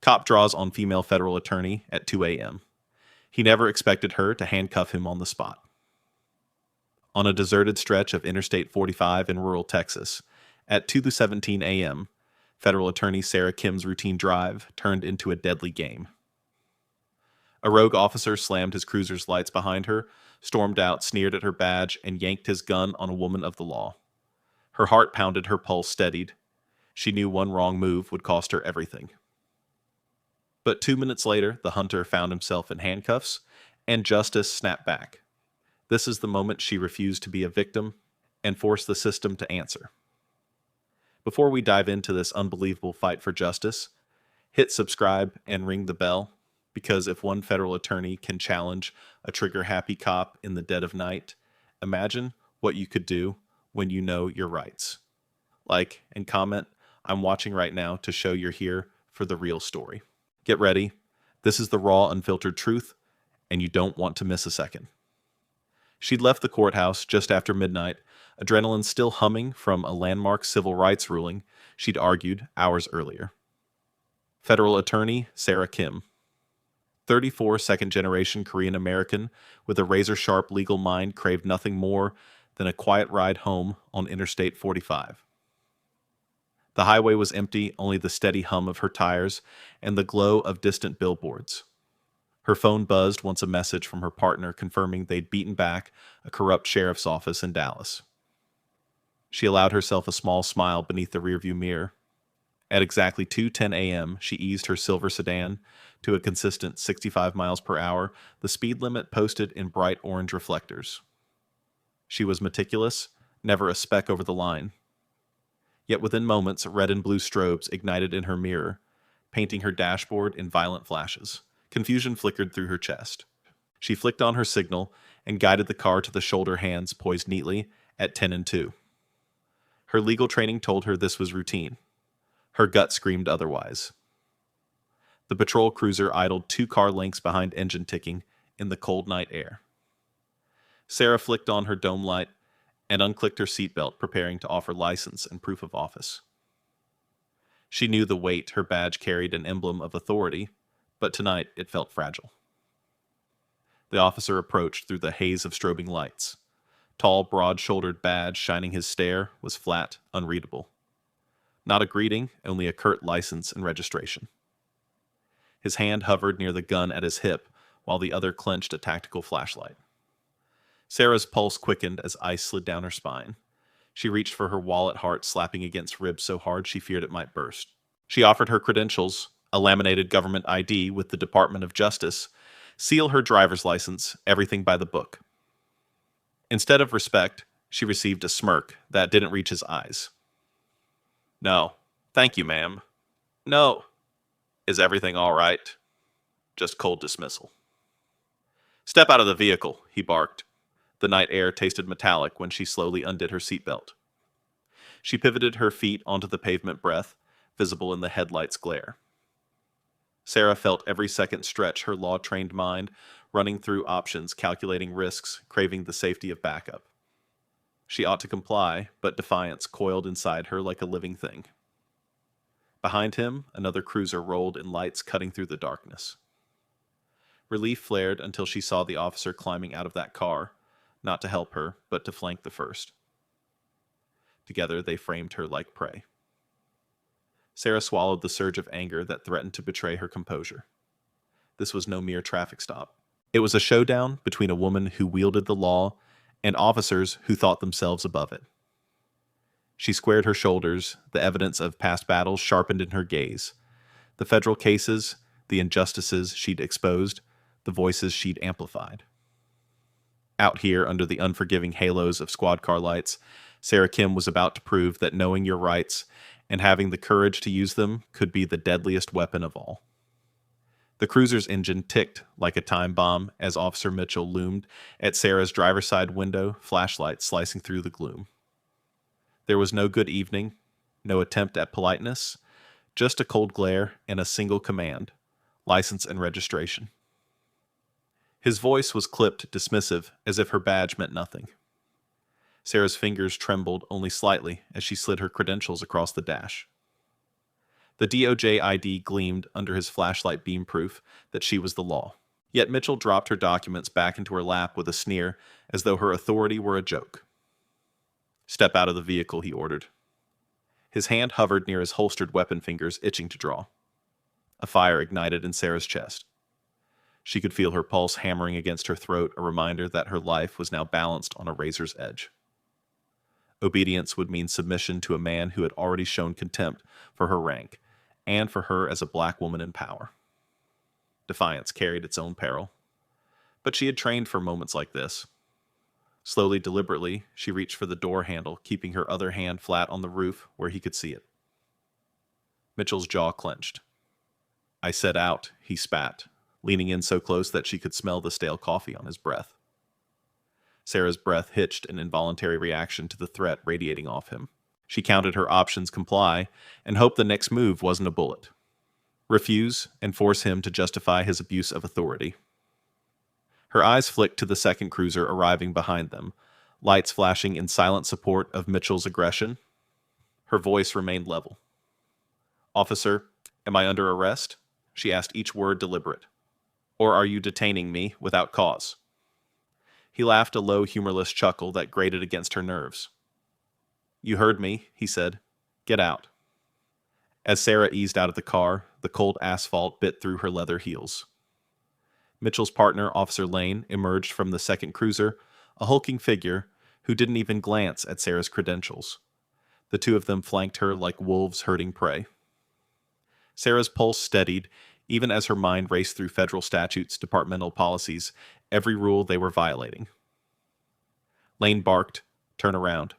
Cop draws on female federal attorney at 2 a.m. He never expected her to handcuff him on the spot. On a deserted stretch of Interstate 45 in rural Texas, at 2:17 a.m., federal attorney Sarah Kim's routine drive turned into a deadly game. A rogue officer slammed his cruiser's lights behind her, stormed out, sneered at her badge, and yanked his gun on a woman of the law. Her heart pounded, her pulse steadied. She knew one wrong move would cost her everything. But 2 minutes later, the hunter found himself in handcuffs, and justice snapped back. This is the moment she refused to be a victim and forced the system to answer. Before we dive into this unbelievable fight for justice, hit subscribe and ring the bell, because if one federal attorney can challenge a trigger-happy cop in the dead of night, imagine what you could do when you know your rights. Like and comment, I'm watching right now to show you're here for the real story. Get ready. This is the raw, unfiltered truth, and you don't want to miss a second. She'd left the courthouse just after midnight, adrenaline still humming from a landmark civil rights ruling she'd argued hours earlier. Federal attorney Sarah Kim, 34 second-generation Korean-American with a razor-sharp legal mind, craved nothing more than a quiet ride home on Interstate 45. The highway was empty, only the steady hum of her tires and the glow of distant billboards. Her phone buzzed once a message from her partner confirming they'd beaten back a corrupt sheriff's office in Dallas. She allowed herself a small smile beneath the rearview mirror. At exactly 2:10 a.m., she eased her silver sedan to a consistent 65 miles per hour, the speed limit posted in bright orange reflectors. She was meticulous, never a speck over the line. Yet within moments, red and blue strobes ignited in her mirror, painting her dashboard in violent flashes. Confusion flickered through her chest. She flicked on her signal and guided the car to the shoulder hands poised neatly at 10 and 2. Her legal training told her this was routine. Her gut screamed otherwise. The patrol cruiser idled 2 car lengths behind engine ticking in the cold night air. Sarah flicked on her dome light and unclicked her seatbelt, preparing to offer license and proof of office. She knew the weight her badge carried, an emblem of authority, but tonight it felt fragile. The officer approached through the haze of strobing lights. Tall, broad-shouldered badge shining his stare was flat, unreadable. Not a greeting, only a curt license and registration. His hand hovered near the gun at his hip, while the other clenched a tactical flashlight. Sarah's pulse quickened as ice slid down her spine. She reached for her wallet, heart slapping against ribs so hard she feared it might burst. She offered her credentials, a laminated government ID with the Department of Justice, seal her driver's license, everything by the book. Instead of respect, she received a smirk that didn't reach his eyes. "No. Thank you, ma'am." "No." "Is everything all right?" Just cold dismissal. "Step out of the vehicle," he barked. The night air tasted metallic when she slowly undid her seatbelt. She pivoted her feet onto the pavement breath, visible in the headlights' glare. Sarah felt every second stretch her law-trained mind, running through options, calculating risks, craving the safety of backup. She ought to comply, but defiance coiled inside her like a living thing. Behind him, another cruiser rolled in lights cutting through the darkness. Relief flared until she saw the officer climbing out of that car, not to help her, but to flank the first. Together, they framed her like prey. Sarah swallowed the surge of anger that threatened to betray her composure. This was no mere traffic stop. It was a showdown between a woman who wielded the law and officers who thought themselves above it. She squared her shoulders, the evidence of past battles sharpened in her gaze. The federal cases, the injustices she'd exposed, the voices she'd amplified. Out here, under the unforgiving halos of squad car lights, Sarah Kim was about to prove that knowing your rights and having the courage to use them could be the deadliest weapon of all. The cruiser's engine ticked like a time bomb as Officer Mitchell loomed at Sarah's driver's side window, flashlight slicing through the gloom. There was no good evening, no attempt at politeness, just a cold glare and a single command: license and registration. His voice was clipped, dismissive, as if her badge meant nothing. Sarah's fingers trembled only slightly as she slid her credentials across the dash. The DOJ ID gleamed under his flashlight beam proof that she was the law. Yet Mitchell dropped her documents back into her lap with a sneer, as though her authority were a joke. "Step out of the vehicle," he ordered. His hand hovered near his holstered weapon fingers, itching to draw. A fire ignited in Sarah's chest. She could feel her pulse hammering against her throat, a reminder that her life was now balanced on a razor's edge. Obedience would mean submission to a man who had already shown contempt for her rank, and for her as a black woman in power. Defiance carried its own peril. But she had trained for moments like this. Slowly, deliberately, she reached for the door handle, keeping her other hand flat on the roof where he could see it. Mitchell's jaw clenched. "I said out," he spat, leaning in so close that she could smell the stale coffee on his breath. Sarah's breath hitched in involuntary reaction to the threat radiating off him. She counted her options, comply, and hoped the next move wasn't a bullet. Refuse, and force him to justify his abuse of authority. Her eyes flicked to the second cruiser arriving behind them, lights flashing in silent support of Mitchell's aggression. Her voice remained level. "Officer, am I under arrest?" She asked each word deliberate. "Or are you detaining me without cause?" He laughed a low, humorless chuckle that grated against her nerves. "You heard me," he said. "Get out." As Sarah eased out of the car, the cold asphalt bit through her leather heels. Mitchell's partner, Officer Lane, emerged from the second cruiser, a hulking figure who didn't even glance at Sarah's credentials. The two of them flanked her like wolves herding prey. Sarah's pulse steadied, even as her mind raced through federal statutes, departmental policies, every rule they were violating. Lane barked, "Turn around,"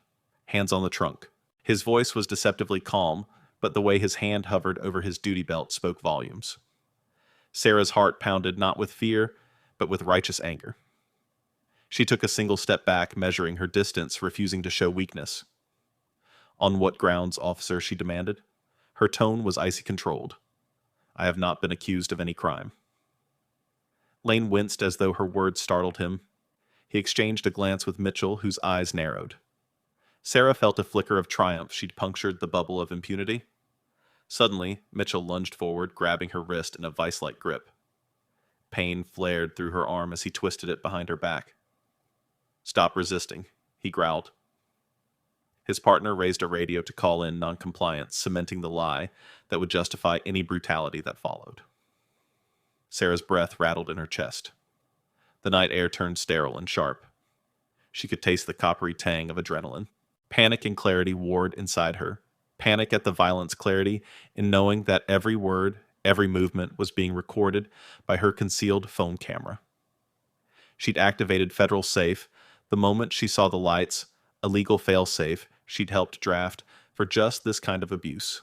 hands on the trunk. His voice was deceptively calm, but the way his hand hovered over his duty belt spoke volumes. Sarah's heart pounded not with fear, but with righteous anger. She took a single step back, measuring her distance, refusing to show weakness. "On what grounds, officer?" she demanded. Her tone was icy controlled. "I have not been accused of any crime." Lane winced as though her words startled him. He exchanged a glance with Mitchell, whose eyes narrowed. Sarah felt a flicker of triumph. She'd punctured the bubble of impunity. Suddenly, Mitchell lunged forward, grabbing her wrist in a vice-like grip. Pain flared through her arm as he twisted it behind her back. "Stop resisting," he growled. His partner raised a radio to call in noncompliance, cementing the lie that would justify any brutality that followed. Sarah's breath rattled in her chest. The night air turned sterile and sharp. She could taste the coppery tang of adrenaline. Panic and clarity warred inside her. Panic at the violence, clarity in knowing that every word, every movement was being recorded by her concealed phone camera. She'd activated Federal Safe the moment she saw the lights, a legal fail-safe she'd helped draft for just this kind of abuse.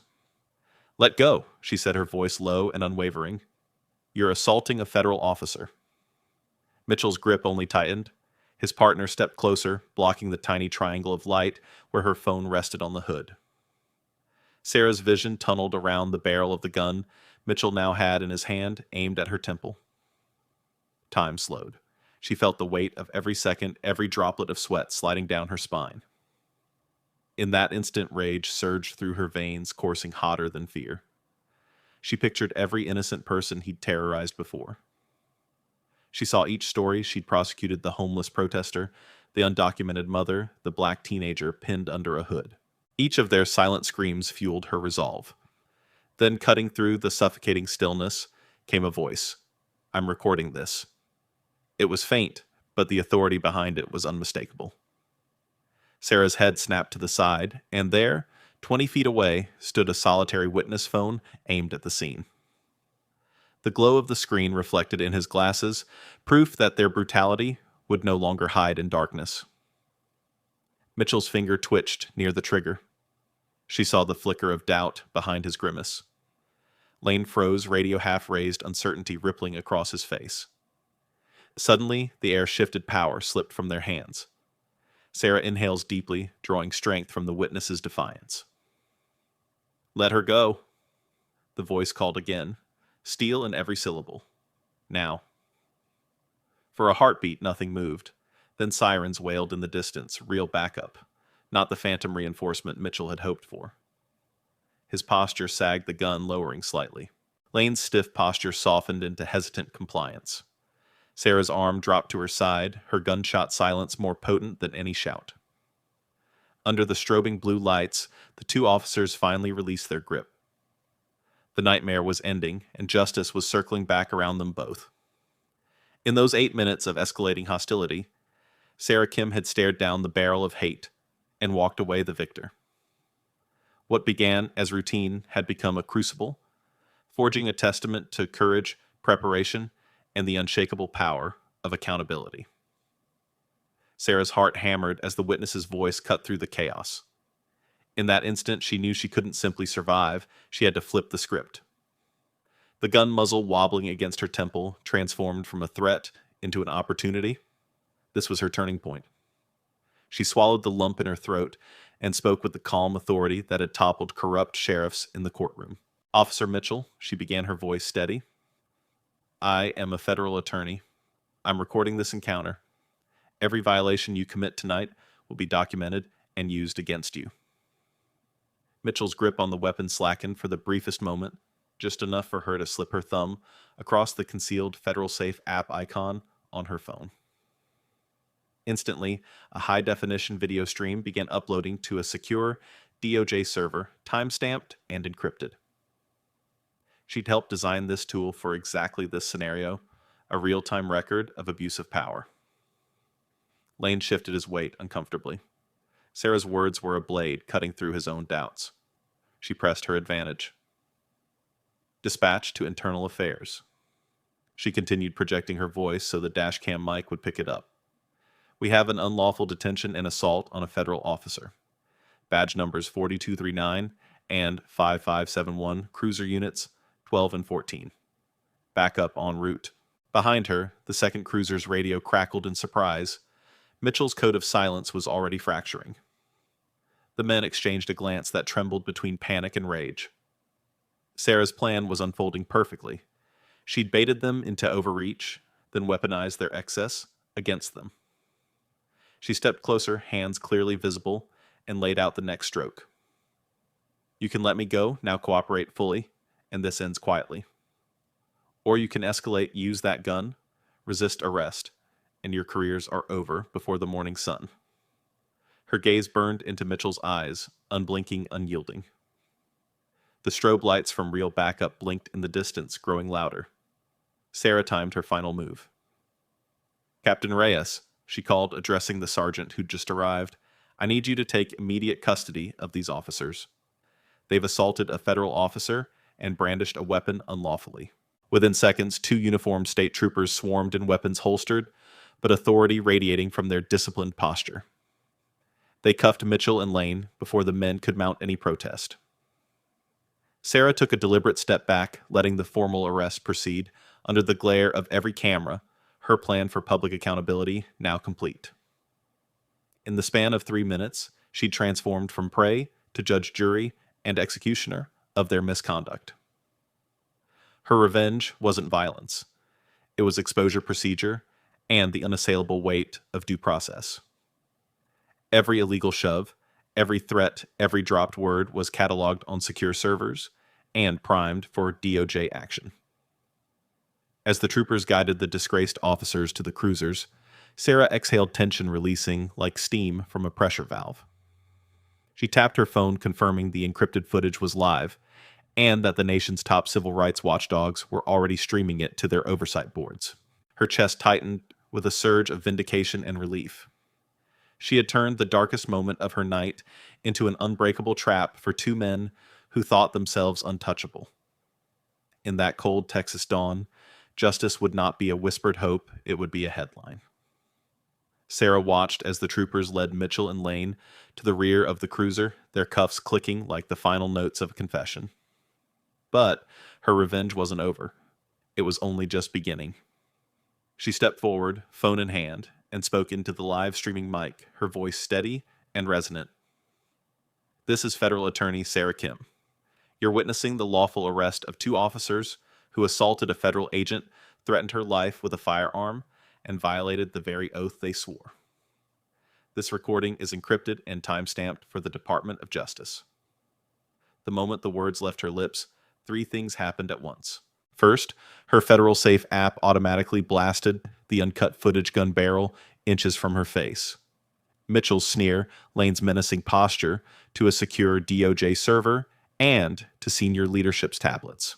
"Let go," she said, her voice low and unwavering. "You're assaulting a federal officer." Mitchell's grip only tightened. His partner stepped closer, blocking the tiny triangle of light where her phone rested on the hood. Sarah's vision tunneled around the barrel of the gun Mitchell now had in his hand, aimed at her temple. Time slowed. She felt the weight of every second, every droplet of sweat sliding down her spine. In that instant, rage surged through her veins, coursing hotter than fear. She pictured every innocent person he'd terrorized before. She saw each story she'd prosecuted: the homeless protester, the undocumented mother, the black teenager pinned under a hood. Each of their silent screams fueled her resolve. Then, cutting through the suffocating stillness, came a voice. "I'm recording this." It was faint, but the authority behind it was unmistakable. Sarah's head snapped to the side, and there, 20 feet away, stood a solitary witness phone aimed at the scene. The glow of the screen reflected in his glasses, proof that their brutality would no longer hide in darkness. Mitchell's finger twitched near the trigger. She saw the flicker of doubt behind his grimace. Lane froze, radio half-raised, uncertainty rippling across his face. Suddenly, the air shifted, power slipped from their hands. Sarah inhales deeply, drawing strength from the witness's defiance. "Let her go," the voice called again, steel in every syllable. "Now." For a heartbeat, nothing moved. Then sirens wailed in the distance, real backup, not the phantom reinforcement Mitchell had hoped for. His posture sagged, the gun lowering slightly. Lane's stiff posture softened into hesitant compliance. Sarah's arm dropped to her side, her gunshot silence more potent than any shout. Under the strobing blue lights, the two officers finally released their grip. The nightmare was ending, and justice was circling back around them both. In those 8 minutes of escalating hostility, Sarah Kim had stared down the barrel of hate and walked away the victor. What began as routine had become a crucible, forging a testament to courage, preparation, and the unshakable power of accountability. Sarah's heart hammered as the witness's voice cut through the chaos. In that instant, she knew she couldn't simply survive, she had to flip the script. The gun muzzle wobbling against her temple transformed from a threat into an opportunity. This was her turning point. She swallowed the lump in her throat and spoke with the calm authority that had toppled corrupt sheriffs in the courtroom. "Officer Mitchell," she began, her voice steady. "I am a federal attorney. I'm recording this encounter. Every violation you commit tonight will be documented and used against you." Mitchell's grip on the weapon slackened for the briefest moment, just enough for her to slip her thumb across the concealed Federal Safe app icon on her phone. Instantly, a high-definition video stream began uploading to a secure DOJ server, time-stamped and encrypted. She'd helped design this tool for exactly this scenario, a real-time record of abuse of power. Lane shifted his weight uncomfortably. Sarah's words were a blade cutting through his own doubts. She pressed her advantage. "Dispatch to Internal Affairs." She continued, projecting her voice so the dashcam mic would pick it up. "We have an unlawful detention and assault on a federal officer. Badge numbers 4239 and 5571, cruiser units 12 and 14. Backup en route." Behind her, the second cruiser's radio crackled in surprise. Mitchell's code of silence was already fracturing. The men exchanged a glance that trembled between panic and rage. Sarah's plan was unfolding perfectly. She'd baited them into overreach, then weaponized their excess against them. She stepped closer, hands clearly visible, and laid out the next stroke. "You can let me go, now cooperate fully, and this ends quietly. Or you can escalate, use that gun, resist arrest, and your careers are over before the morning sun." Her gaze burned into Mitchell's eyes, unblinking, unyielding. The strobe lights from real backup blinked in the distance, growing louder. Sarah timed her final move. "Captain Reyes," she called, addressing the sergeant who'd just arrived, "I need you to take immediate custody of these officers. They've assaulted a federal officer and brandished a weapon unlawfully." Within seconds, 2 uniformed state troopers swarmed in, weapons holstered, but authority radiating from their disciplined posture. They cuffed Mitchell and Lane before the men could mount any protest. Sarah took a deliberate step back, letting the formal arrest proceed under the glare of every camera, her plan for public accountability now complete. In the span of 3 minutes, she transformed from prey to judge, jury, and executioner of their misconduct. Her revenge wasn't violence. It was exposure procedure and the unassailable weight of due process. Every illegal shove, every threat, every dropped word was cataloged on secure servers and primed for DOJ action. As the troopers guided the disgraced officers to the cruisers, Sarah exhaled, tension releasing like steam from a pressure valve. She tapped her phone, confirming the encrypted footage was live, and that the nation's top civil rights watchdogs were already streaming it to their oversight boards. Her chest tightened with a surge of vindication and relief. She had turned the darkest moment of her night into an unbreakable trap for 2 men who thought themselves untouchable. In that cold Texas dawn, justice would not be a whispered hope, it would be a headline. Sarah watched as the troopers led Mitchell and Lane to the rear of the cruiser, their cuffs clicking like the final notes of a confession. But her revenge wasn't over. It was only just beginning. She stepped forward, phone in hand, and spoke into the live streaming mic, her voice steady and resonant. "This is Federal Attorney Sarah Kim. You're witnessing the lawful arrest of 2 officers who assaulted a federal agent, threatened her life with a firearm, and violated the very oath they swore. This recording is encrypted and time-stamped for the Department of Justice." The moment the words left her lips, three things happened at once. First, her Federal Safe app automatically blasted the uncut footage gun barrel inches from her face. Mitchell's sneer, Lane's menacing posture, to a secure DOJ server, and to senior leadership's tablets.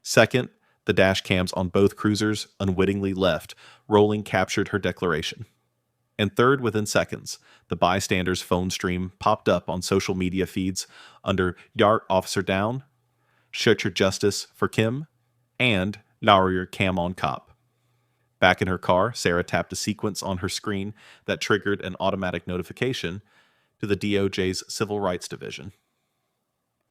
Second, the dash cams on both cruisers unwittingly left, rolling captured her declaration. And third, within seconds, the bystander's phone stream popped up on social media feeds under Yart Officer Down, Shut Your Justice for Kim, and Lower Your Cam on Cop. Back in her car, Sarah tapped a sequence on her screen that triggered an automatic notification to the DOJ's Civil Rights Division.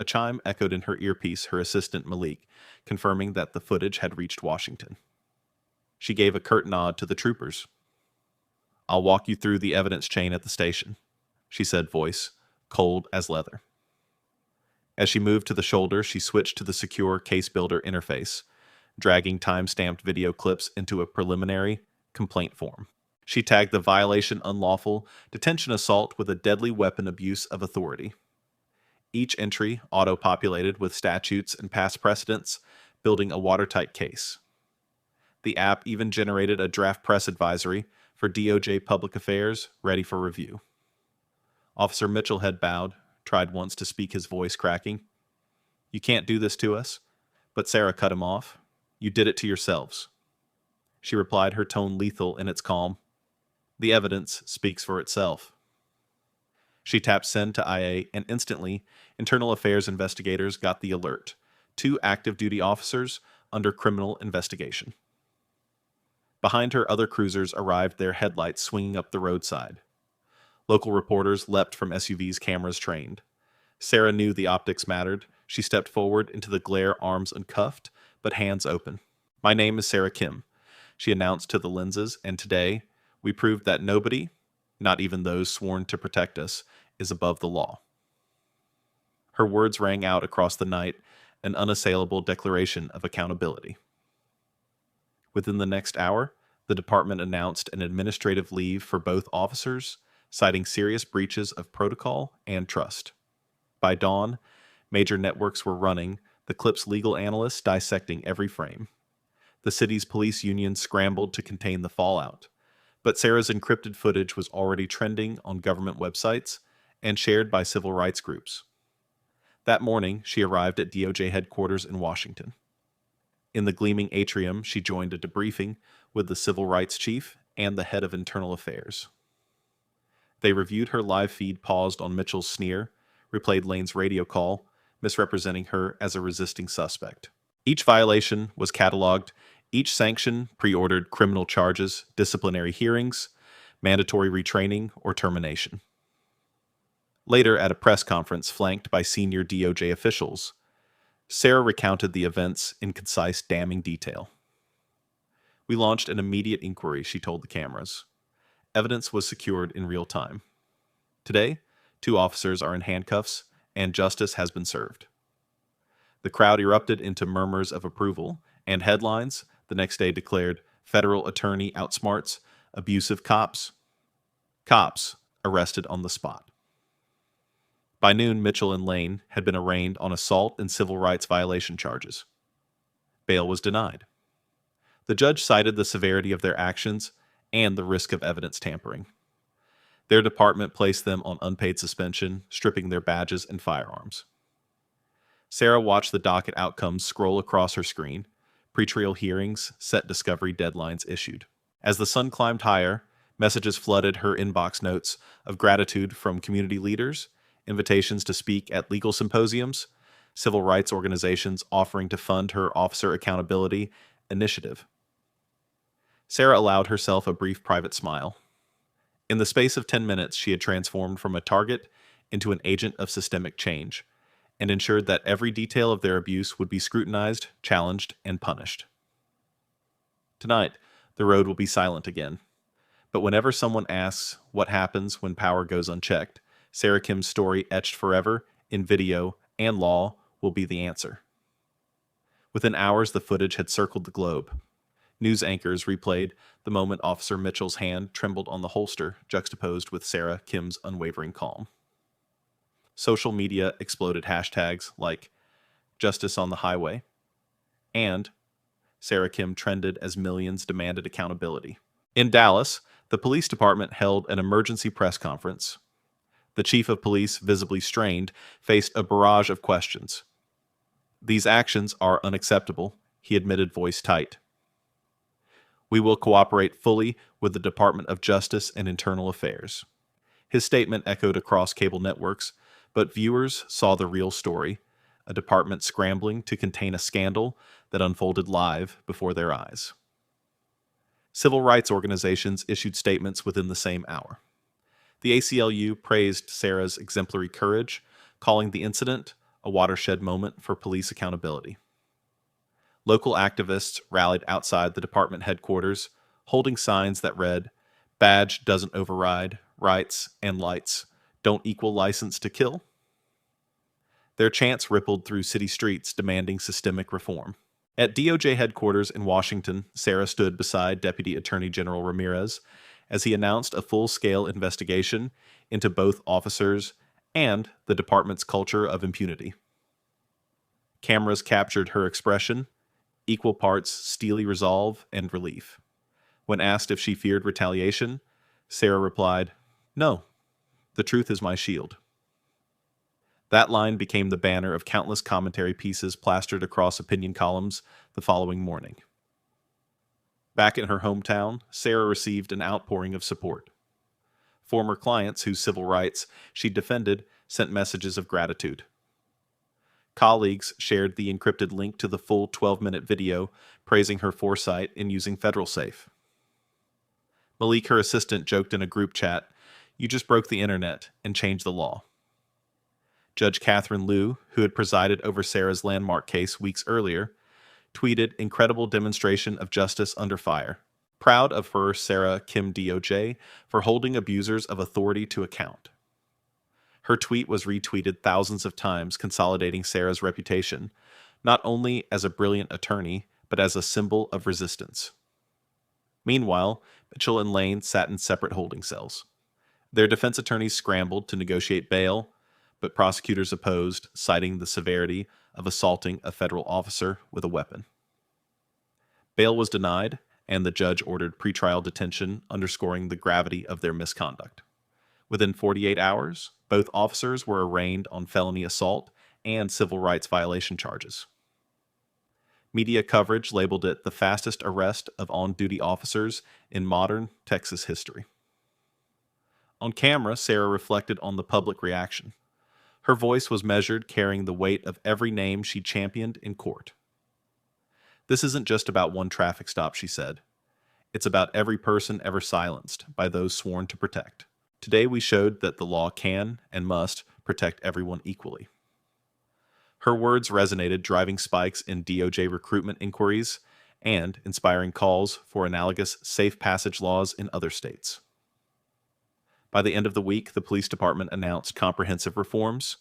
A chime echoed in her earpiece her assistant Malik, confirming that the footage had reached Washington. She gave a curt nod to the troopers. "I'll walk you through the evidence chain at the station," she said, voice cold as leather. As she moved to the shoulder, she switched to the secure Case Builder interface, dragging time-stamped video clips into a preliminary complaint form. She tagged the violation unlawful detention assault with a deadly weapon abuse of authority. Each entry auto-populated with statutes and past precedents, building a watertight case. The app even generated a draft press advisory for DOJ Public Affairs, ready for review. Officer Mitchell had bowed, tried once to speak, his voice cracking. "You can't do this to us." But Sarah cut him off. "You did it to yourselves." She replied, her tone lethal in its calm. "The evidence speaks for itself." She tapped send to IA, and instantly, Internal Affairs investigators got the alert. 2 active duty officers under criminal investigation. Behind her, other cruisers arrived, their headlights swinging up the roadside. Local reporters leapt from SUVs, cameras trained. Sarah knew the optics mattered. She stepped forward into the glare, arms uncuffed, but hands open. "My name is Sarah Kim," she announced to the lenses, "and today we proved that nobody, not even those sworn to protect us, is above the law." Her words rang out across the night, an unassailable declaration of accountability. Within the next hour, the department announced an administrative leave for both officers, citing serious breaches of protocol and trust. By dawn, major networks were running, the clip's legal analysts dissecting every frame. The city's police union scrambled to contain the fallout, but Sarah's encrypted footage was already trending on government websites and shared by civil rights groups. That morning, she arrived at DOJ headquarters in Washington. In the gleaming atrium, she joined a debriefing with the civil rights chief and the head of internal affairs. They reviewed her live feed paused on Mitchell's sneer, replayed Lane's radio call, misrepresenting her as a resisting suspect. Each violation was cataloged, each sanction pre-ordered criminal charges, disciplinary hearings, mandatory retraining, or termination. Later, at a press conference flanked by senior DOJ officials, Sarah recounted the events in concise, damning detail. "We launched an immediate inquiry," she told the cameras. "Evidence was secured in real time. Today, 2 officers are in handcuffs, and justice has been served." The crowd erupted into murmurs of approval, and headlines the next day declared, "Federal attorney outsmarts abusive cops. Cops arrested on the spot." By noon, Mitchell and Lane had been arraigned on assault and civil rights violation charges. Bail was denied. The judge cited the severity of their actions and the risk of evidence tampering. Their department placed them on unpaid suspension, stripping their badges and firearms. Sarah watched the docket outcomes scroll across her screen. Pretrial hearings, set discovery deadlines issued. As the sun climbed higher, messages flooded her inbox notes of gratitude from community leaders, invitations to speak at legal symposiums, civil rights organizations offering to fund her officer accountability initiative. Sarah allowed herself a brief private smile. In the space of 10 minutes, she had transformed from a target into an agent of systemic change, and ensured that every detail of their abuse would be scrutinized, challenged, and punished. Tonight, the road will be silent again. But whenever someone asks what happens when power goes unchecked, Sarah Kim's story, etched forever in video and law, will be the answer. Within hours, the footage had circled the globe. News anchors replayed the moment Officer Mitchell's hand trembled on the holster, juxtaposed with Sarah Kim's unwavering calm. Social media exploded hashtags like Justice on the Highway and Sarah Kim trended as millions demanded accountability. In Dallas, the police department held an emergency press conference. The chief of police, visibly strained, faced a barrage of questions. "These actions are unacceptable," he admitted, voice tight. "We will cooperate fully with the Department of Justice and Internal Affairs." His statement echoed across cable networks, but viewers saw the real story, a department scrambling to contain a scandal that unfolded live before their eyes. Civil rights organizations issued statements within the same hour. The ACLU praised Sarah's exemplary courage, calling the incident a watershed moment for police accountability. Local activists rallied outside the department headquarters, holding signs that read, "Badge doesn't override, rights and lights don't equal license to kill." Their chants rippled through city streets demanding systemic reform. At DOJ headquarters in Washington, Sarah stood beside Deputy Attorney General Ramirez as he announced a full-scale investigation into both officers and the department's culture of impunity. Cameras captured her expression, equal parts steely resolve and relief. When asked if she feared retaliation, Sarah replied, "No, the truth is my shield." That line became the banner of countless commentary pieces plastered across opinion columns the following morning. Back in her hometown, Sarah received an outpouring of support. Former clients whose civil rights she defended sent messages of gratitude. Colleagues shared the encrypted link to the full 12-minute video praising her foresight in using Federal Safe. Malik, her assistant, joked in a group chat, "You just broke the internet and changed the law." Judge Catherine Liu, who had presided over Sarah's landmark case weeks earlier, tweeted, "Incredible demonstration of justice under fire. Proud of her, Sarah Kim DOJ, for holding abusers of authority to account." Her tweet was retweeted thousands of times, consolidating Sarah's reputation, not only as a brilliant attorney, but as a symbol of resistance. Meanwhile, Mitchell and Lane sat in separate holding cells. Their defense attorneys scrambled to negotiate bail, but prosecutors opposed, citing the severity of assaulting a federal officer with a weapon. Bail was denied, and the judge ordered pretrial detention, underscoring the gravity of their misconduct. Within 48 hours, both officers were arraigned on felony assault and civil rights violation charges. Media coverage labeled it the fastest arrest of on-duty officers in modern Texas history. On camera, Sarah reflected on the public reaction. Her voice was measured, carrying the weight of every name she championed in court. "This isn't just about one traffic stop," she said. "It's about every person ever silenced by those sworn to protect. Today we showed that the law can and must protect everyone equally." Her words resonated, driving spikes in DOJ recruitment inquiries and inspiring calls for analogous safe passage laws in other states. By the end of the week, the police department announced comprehensive reforms,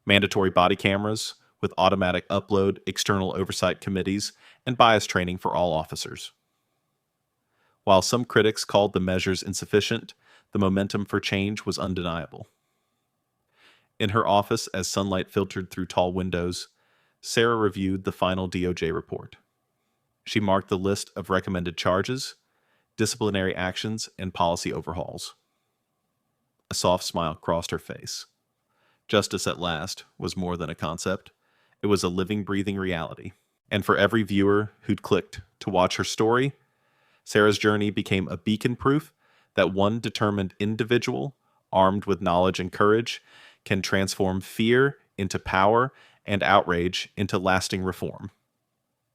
mandatory body cameras with automatic upload, external oversight committees, and bias training for all officers. While some critics called the measures insufficient, the momentum for change was undeniable. In her office, as sunlight filtered through tall windows, Sarah reviewed the final DOJ report. She marked the list of recommended charges, disciplinary actions, and policy overhauls. A soft smile crossed her face. Justice at last was more than a concept. It was a living, breathing reality. And for every viewer who'd clicked to watch her story, Sarah's journey became a beacon proof that one determined individual, armed with knowledge and courage, can transform fear into power and outrage into lasting reform.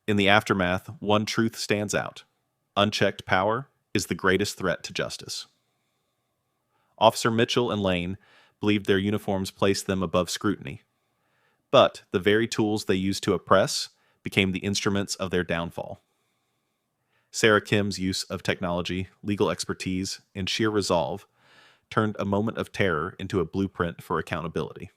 In the aftermath, one truth stands out. Unchecked power is the greatest threat to justice. Officer Mitchell and Lane believed their uniforms placed them above scrutiny. But the very tools they used to oppress became the instruments of their downfall. Sarah Kim's use of technology, legal expertise, and sheer resolve turned a moment of terror into a blueprint for accountability.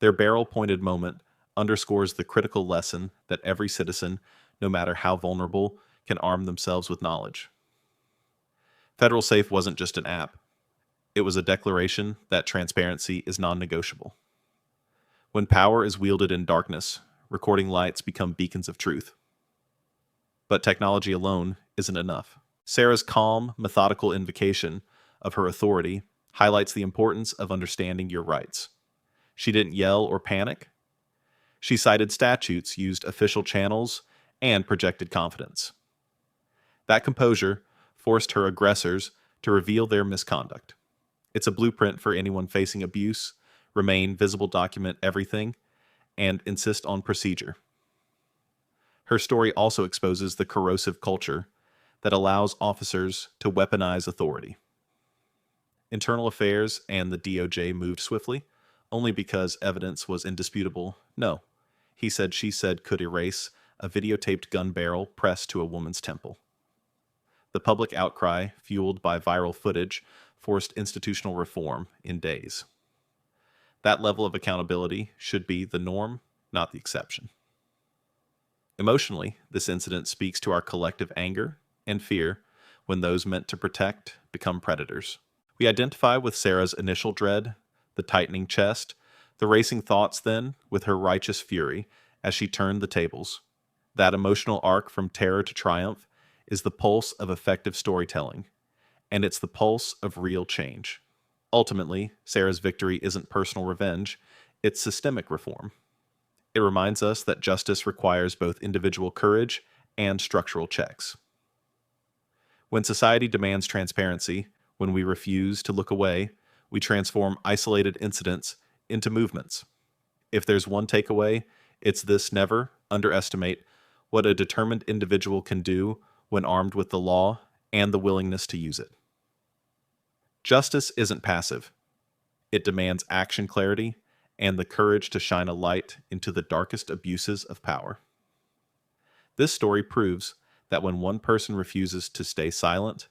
Their barrel-pointed moment underscores the critical lesson that every citizen, no matter how vulnerable, can arm themselves with knowledge. Federal Safe wasn't just an app. It was a declaration that transparency is non-negotiable. When power is wielded in darkness, recording lights become beacons of truth. But technology alone isn't enough. Sarah's calm, methodical invocation of her authority highlights the importance of understanding your rights. She didn't yell or panic. She cited statutes, used official channels, and projected confidence. That composure forced her aggressors to reveal their misconduct. It's a blueprint for anyone facing abuse: remain visible, document everything, and insist on procedure. Her story also exposes the corrosive culture that allows officers to weaponize authority. Internal Affairs and the DOJ moved swiftly, only because evidence was indisputable. No, he said, she said could erase a videotaped gun barrel pressed to a woman's temple. The public outcry, fueled by viral footage, forced institutional reform in days. That level of accountability should be the norm, not the exception. Emotionally, this incident speaks to our collective anger and fear when those meant to protect become predators. We identify with Sarah's initial dread, the tightening chest, the racing thoughts, then with her righteous fury as she turned the tables. That emotional arc from terror to triumph is the pulse of effective storytelling, and it's the pulse of real change. Ultimately, Sarah's victory isn't personal revenge, it's systemic reform. It reminds us that justice requires both individual courage and structural checks. When society demands transparency, when we refuse to look away, we transform isolated incidents into movements. If there's one takeaway, it's this: never underestimate what a determined individual can do when armed with the law and the willingness to use it. Justice isn't passive. It demands action, clarity, and the courage to shine a light into the darkest abuses of power. This story proves that when one person refuses to stay silent,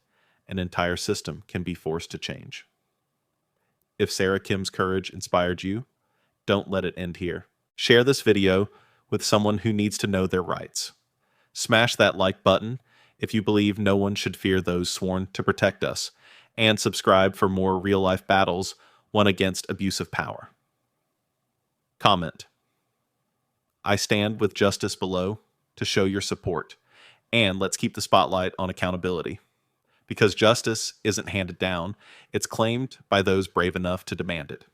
an entire system can be forced to change. If Sarah Kim's courage inspired you, don't let it end here. Share this video with someone who needs to know their rights. Smash that like button if you believe no one should fear those sworn to protect us, and subscribe for more real-life battles won against abuse of power. Comment: I stand with justice below to show your support, and let's keep the spotlight on accountability. Because justice isn't handed down, it's claimed by those brave enough to demand it.